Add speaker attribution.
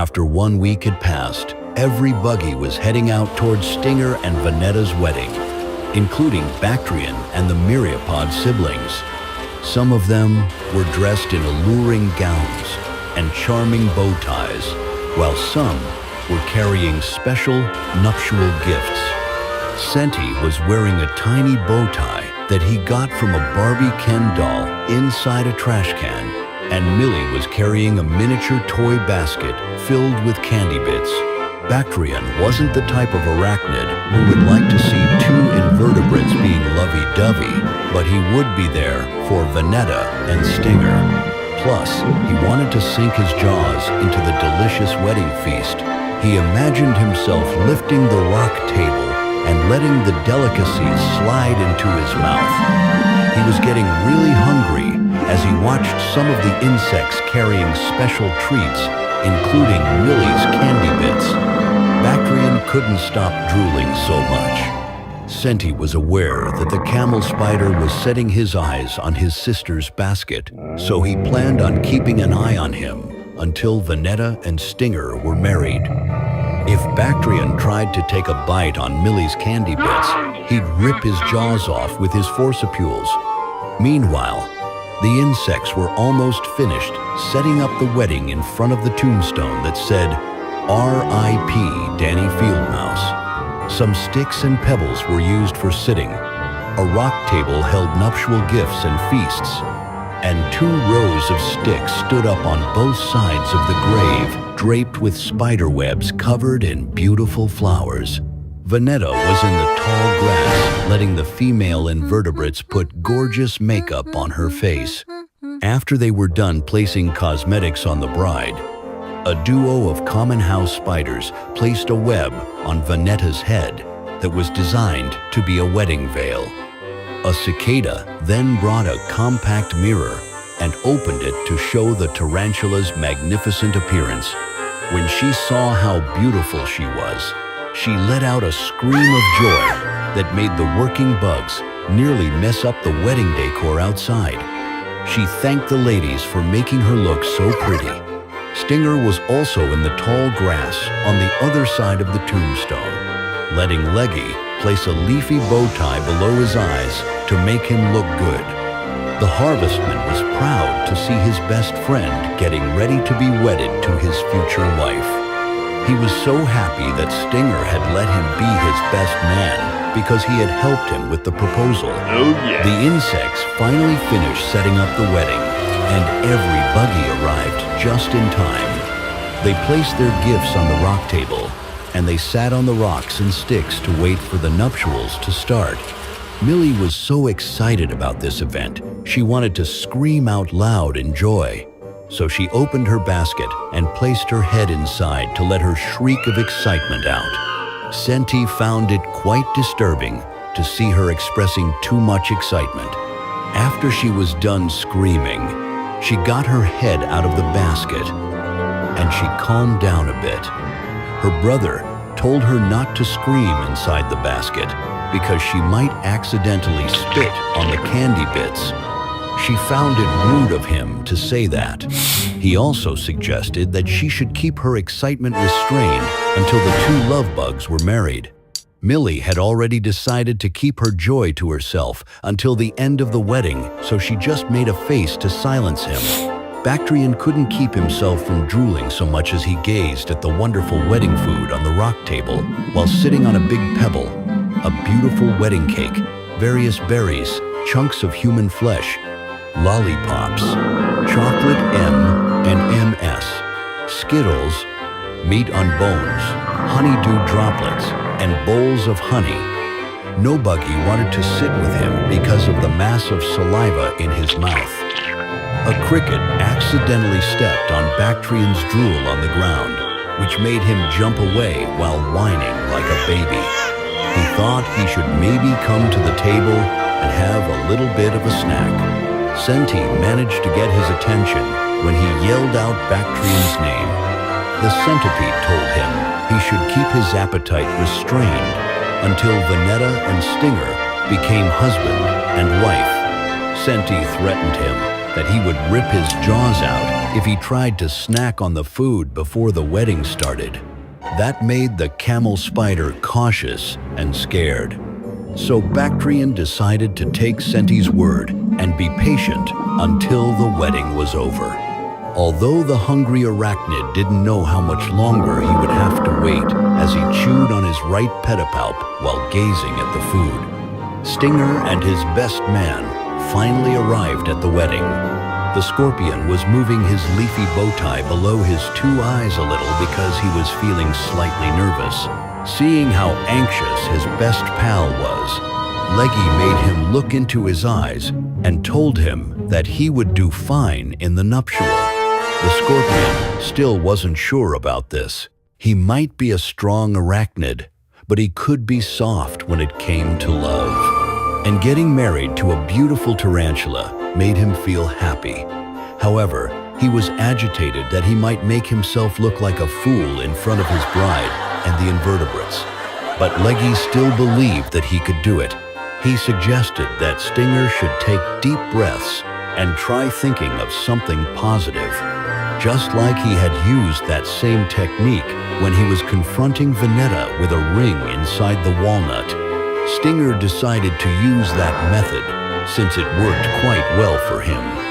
Speaker 1: After 1 week had passed, every buggy was heading out towards Stinger and Venetta's wedding, including Bactrian and the myriapod siblings. Some of them were dressed in alluring gowns and charming bow ties, while some were carrying special nuptial gifts. Senti was wearing a tiny bow tie that he got from a Barbie Ken doll inside a trash can, and Millie was carrying a miniature toy basket filled with candy bits. Bactrian wasn't the type of arachnid who would like to see two invertebrates being lovey-dovey, but he would be there for Venetta and Stinger. Plus, he wanted to sink his jaws into the delicious wedding feast. He imagined himself lifting the rock table and letting the delicacies slide into his mouth. He was getting really hungry as he watched some of the insects carrying special treats, including Millie's candy bits. Bactrian couldn't stop drooling so much. Senti was aware that the camel spider was setting his eyes on his sister's basket, so he planned on keeping an eye on him until Venetta and Stinger were married. If Bactrian tried to take a bite on Millie's candy bits, he'd rip his jaws off with his forcepules. Meanwhile, the insects were almost finished setting up the wedding in front of the tombstone that said, R.I.P. Danny Fieldmouse. Some sticks and pebbles were used for sitting. A rock table held nuptial gifts and feasts, and 2 rows of sticks stood up on both sides of the grave, draped with spider webs covered in beautiful flowers. Venetta was in the tall grass, letting the female invertebrates put gorgeous makeup on her face. After they were done placing cosmetics on the bride, a duo of common house spiders placed a web on Venetta's head that was designed to be a wedding veil. A cicada then brought a compact mirror and opened it to show the tarantula's magnificent appearance. When she saw how beautiful she was, she let out a scream of joy that made the working bugs nearly mess up the wedding decor outside. She thanked the ladies for making her look so pretty. Stinger was also in the tall grass on the other side of the tombstone, letting Leggy place a leafy bow tie below his eyes to make him look good. The harvestman was proud to see his best friend getting ready to be wedded to his future wife. He was so happy that Stinger had let him be his best man because he had helped him with the proposal.
Speaker 2: Oh yeah.
Speaker 1: The insects finally finished setting up the wedding, and every buggy arrived just in time. They placed their gifts on the rock table, and they sat on the rocks and sticks to wait for the nuptials to start. Millie was so excited about this event, she wanted to scream out loud in joy. So she opened her basket and placed her head inside to let her shriek of excitement out. Senti found it quite disturbing to see her expressing too much excitement. After she was done screaming, she got her head out of the basket and she calmed down a bit. Her brother told her not to scream inside the basket because she might accidentally spit on the candy bits. She found it rude of him to say that. He also suggested that she should keep her excitement restrained until the 2 love bugs were married. Millie had already decided to keep her joy to herself until the end of the wedding, so she just made a face to silence him. Bactrian couldn't keep himself from drooling so much as he gazed at the wonderful wedding food on the rock table while sitting on a big pebble, a beautiful wedding cake, various berries, chunks of human flesh, lollipops, chocolate M and MS, Skittles, meat on bones, honeydew droplets, and bowls of honey. No buggy wanted to sit with him because of the mass of saliva in his mouth. A cricket accidentally stepped on Bactrian's drool on the ground, which made him jump away while whining like a baby. He thought he should maybe come to the table and have a little bit of a snack. Senti managed to get his attention when he yelled out Bactrian's name. The centipede told him he should keep his appetite restrained until Venetta and Stinger became husband and wife. Senti threatened him that he would rip his jaws out if he tried to snack on the food before the wedding started. That made the camel spider cautious and scared. So Bactrian decided to take Senti's word and be patient until the wedding was over. Although the hungry arachnid didn't know how much longer he would have to wait as he chewed on his right pedipalp while gazing at the food. Stinger and his best man finally arrived at the wedding. The scorpion was moving his leafy bow tie below his two eyes a little because he was feeling slightly nervous. Seeing how anxious his best pal was, Leggy made him look into his eyes and told him that he would do fine in the nuptial. The scorpion still wasn't sure about this. He might be a strong arachnid, but he could be soft when it came to love. And getting married to a beautiful tarantula made him feel happy. However, he was agitated that he might make himself look like a fool in front of his bride and the invertebrates. But Leggy still believed that he could do it. He suggested that Stinger should take deep breaths and try thinking of something positive, just like he had used that same technique when he was confronting Veneta with a ring inside the walnut. Stinger decided to use that method since it worked quite well for him.